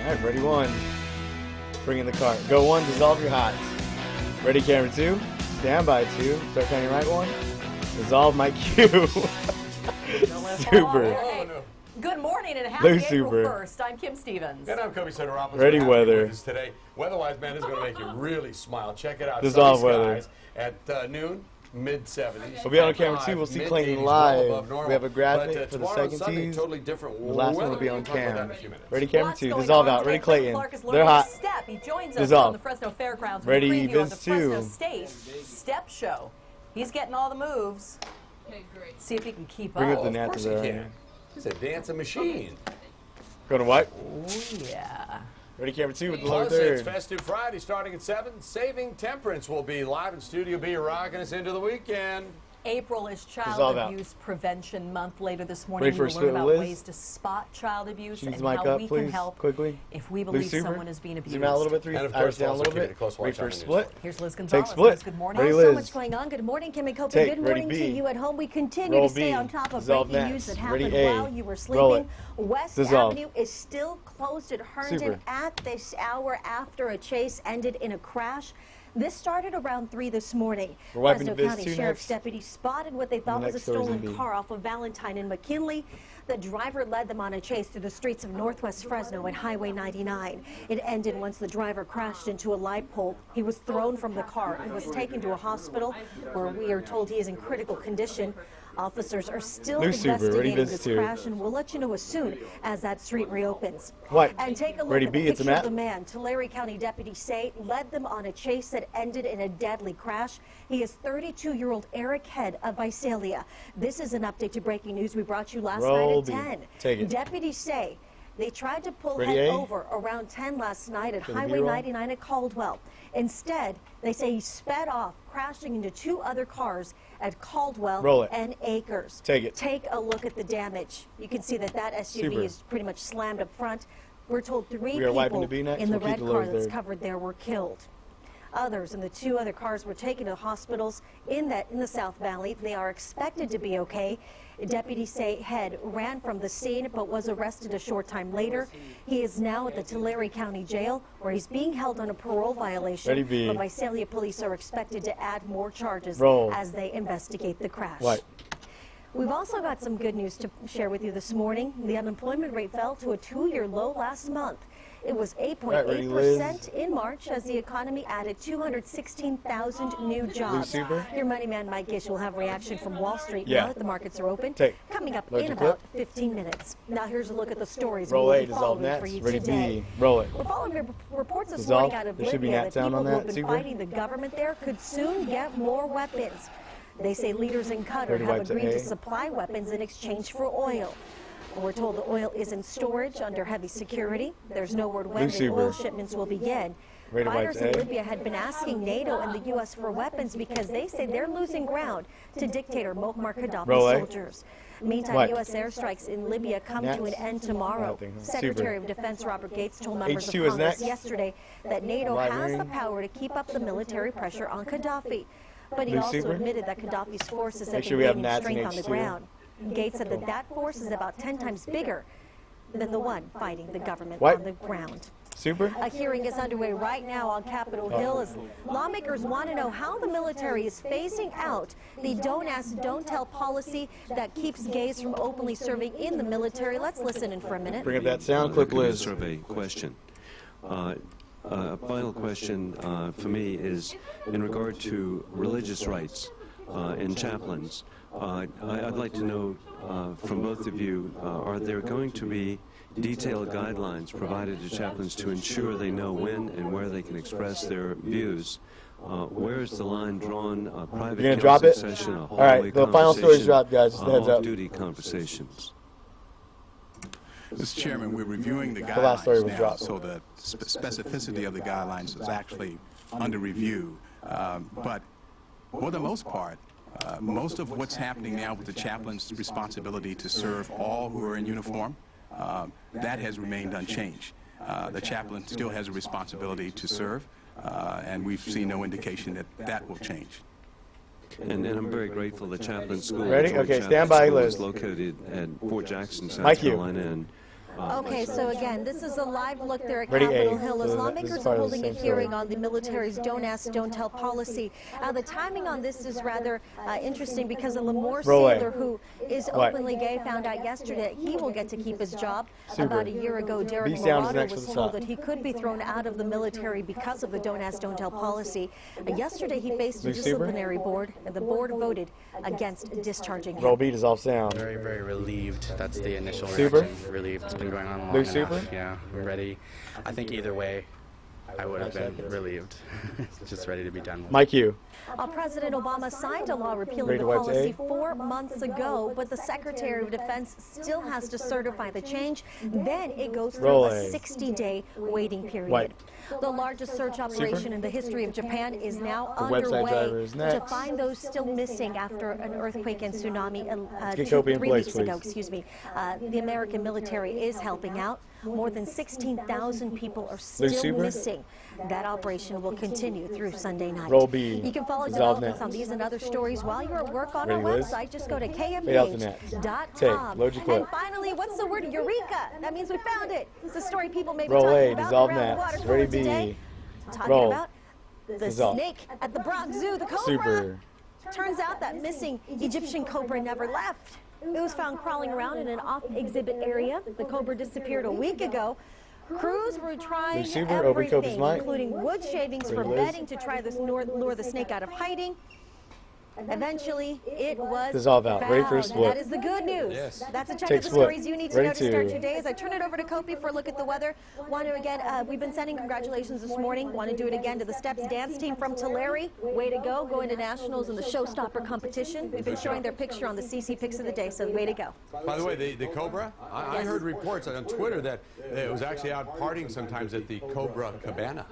Alright, ready one. Bring in the cart. Go one, dissolve your hots. Ready, camera two. Stand by two. Start counting right one. Dissolve my cue. Super. Good morning and happy April Super. 1st. I'm Kim Stevens. And I'm Kmph. Ready weather. Today. Weather-wise, man, this is going to make you really smile. Check it out. Dissolve Sunny weather. skies at noon, mid-70s. We'll be on camera two. We'll see Clayton live. We have a graphic for the second Sunday, tease. totally different The last one will be weather. on We'll talk about that cam. in a few minutes. Ready, camera Lots two. going Dissolve on out. Ready, today. Clayton. Clark is They're learning hot. Step. He joins us Dissolve. on the Fresno Fairgrounds with Ready, a preview of the Biz Fresno two. State Step Show. He's getting all the moves. Okay, great. See if he can keep Bring up. up the Of gnats course he there. can. He's a dancing machine. Go to what? Oh, yeah. Ready, camera two with the lower Plus, it's third. Festive Friday starting at 7. Saving Temperance will be live in Studio B, rocking us into the weekend. April is Dissolve Child out. Abuse Prevention Month. Later this morning, Ready for we'll a learn spit, about Liz? ways to spot child abuse Choose and mic how up, we please, can help quickly. if we believe Super. someone is being abused. Zoom out a little bit, three. And of Iris course, down a also little keeping bit. a close Wait watch for on a the news split. floor. Here's Liz Gonzalez. Take split. Liz, good morning. Ready, So Liz. much going on. Good morning, Kim and Copa. Take. Good Ready, morning B. to you at home. We continue Roll to stay B. on top of Dissolve breaking next. news that Ready, happened A. while you were Roll sleeping. West Dissolve. Avenue is still closed at Herndon Super. at this hour after a chase ended in a crash. This started around 3 this morning. We're wiping Fresno the Biz County too Sheriff's next. deputies spotted what they thought was a next story's gonna stolen be- car off of Valentine and McKinley. The driver led them on a chase through the streets of Northwest Fresno and Highway 99. It ended once the driver crashed into a light pole. He was thrown from the car and was taken to a hospital where we are told he is in critical condition. Officers are still New Super, ready, investigating Biz this two. crash, and we'll let you know as soon as that street reopens. What? And take a look Ready, at B, the it's a picture of map. the man Tulare County deputies say led them on a chase that ended in a deadly crash. He is 32-year-old Eric Head of Visalia. This is an update to breaking news we brought you last Roll night at B. 10. Take it. Deputies say they tried to pull Ready, Head A? over around 10 last night at Can the Highway B roll? 99 at Caldwell. Instead, they say he sped off, crashing into 2 other cars at Caldwell Roll it. and Acres. Take it. Take a look at the damage. You can see that SUV Super. is pretty much slammed up front. We're told 3 We are wiping people the B next. in the We'll keep red the car lower that's third. covered there were killed. Others in the 2 other cars were taken to hospitals in the South Valley. They are expected to be okay. Deputies say Head ran from the scene but was arrested a short time later. He is now at the Tulare County Jail where he's being held on a parole violation. Ready, B. But Visalia police are expected to add more charges Roll. as they investigate the crash. What? We've also got some good news to share with you this morning. The unemployment rate fell to a 2-year low last month. It was Right, ready, Liz? 8.8% in March as the economy added 216,000 new jobs. Super. Your money man Mike Gish will have reaction from Wall Street Yeah. now that the markets are open. Take. Coming up Load in your about clip. 15 minutes. Now here's a look at the stories Roll we'll A. be Dissolve following gnats. for you Ready, today. B. Roll it. We're following reports this Dissolve. morning out of There should be Libya gnats that down people on who have that, been Super. fighting the government there could soon get more weapons. They say leaders in Qatar Ready, have white to agreed to A. supply weapons in exchange for oil. We're told the oil is in storage under heavy security. There's no word when the Super. oil shipments will begin. Ready, white Fighters to in A. Libya had been asking NATO and the U.S. for weapons because they say they're losing ground to dictator Muammar Gaddafi Roll A. soldiers. Meantime, What? U.S. airstrikes in Libya come to an Gnats. end tomorrow. Nothing. Secretary Super. of Defense Robert Gates told members of H2 is Congress next. yesterday that NATO Light has the ring. power to keep up the military pressure on Gaddafi. But he Blue also Super. admitted that Gaddafi's forces have Make been sure we have gaining gnats in strength on the H2. ground. Gates said that force is about 10 times bigger than the one fighting the government What? on the ground. Super. A hearing is underway right now on Capitol Hill as lawmakers want to know how the military is phasing out the don't ask, don't tell policy that keeps gays from openly serving in the military. Let's listen in for a minute. Bring up that sound clip, Liz. Survey question. A final question for me is in regard to religious rights and chaplains. I'd like to know from both of you, are there going to be detailed guidelines provided to chaplains to ensure they know when and where they can express their views? Where is the line drawn? A private You're gonna drop it? session, a All right, hallway the final story's conversation, dropped, guys. Just a heads up. off-duty conversations. Mr. Chairman, we're reviewing the last story guidelines was now, dropped. so the specificity of the guidelines is actually under review. But for the most part, most of what's happening now with the chaplain's responsibility to serve all who are in uniform, that has remained unchanged. The chaplain still has a responsibility to serve, and we've seen no indication that that will change. And I'm very grateful the chaplain school. Ready? George Okay, Chaplain stand by, School Liz. is located at Fort Jackson, South Mike, you. Carolina, and Okay, so again, this is a live look there at Ready, Capitol A. Hill as So this lawmakers is are part of the holding a same story. hearing on the military's Don't Ask, Don't Tell policy. The timing on this is rather interesting because a Lamore Roll A. sailor who is What? openly gay found out yesterday he will get to keep his job. Super. About a year ago, Derek Beat down is Moreno next was to the told top. that he could be thrown out of the military because of the Don't Ask, Don't Tell policy. Yesterday, he faced a Blue Super. disciplinary board, and the board voted against discharging him. Roll B, dissolve sound. Very, very relieved. That's the initial Super? reaction. Relieved. It's been going on long Blue enough. Super? Yeah, I'm ready. I think either way, I would have been relieved. Just ready to be done with it. Mike Q. President Obama signed a law repealing Ready the to watch policy A? 4 months ago, but the Secretary of Defense still has to certify the change. Then it goes through Roll a A. 60-day waiting period. White. The largest search operation in the history of Japan is now The website driver underway is to next. find those still missing after an earthquake and tsunami get Kobe in 3 place, weeks ago. please. Excuse me. The American military is helping out. More than 16,000 people are still Super? missing. That operation will continue through Sunday night. Roll B. You can follow Dissolve developments net. on these and other stories while you're at work on Ready, our Liz? website. Just go to Fade out the net. kmph.com. Take. Load your clip. And finally, what's the word? Eureka. That means we found it. It's a story people may be Roll talking A, about dissolve around the net. water Ready, cooler B. today. Talking Roll. about the Dissolve. snake at the Bronx Zoo, the cobra. Super. Turns out that missing Egyptian cobra never left. It was found crawling around in an off-exhibit area. The cobra disappeared a week ago. Crews were trying Super, open Kobe's everything, mic. including wood shavings for Ready, Liz? bedding to try to lure the snake out of hiding. Eventually, it was Dissolve out. Ready for a found. split. That is the good news. Yes. That's a check Take of the split. stories you need to Ready know to start to- your day. As I turn it over to Kopi for a look at the weather, want to again, we've been sending congratulations this morning. Want to do it again to the Steps dance team from Tulare. Way to go, going to nationals in the showstopper competition. We've been showing their picture on the CC Picks of the Day, so way to go. By the way, the Cobra, I heard reports on Twitter that it was actually out partying sometimes at the Cobra Cabana.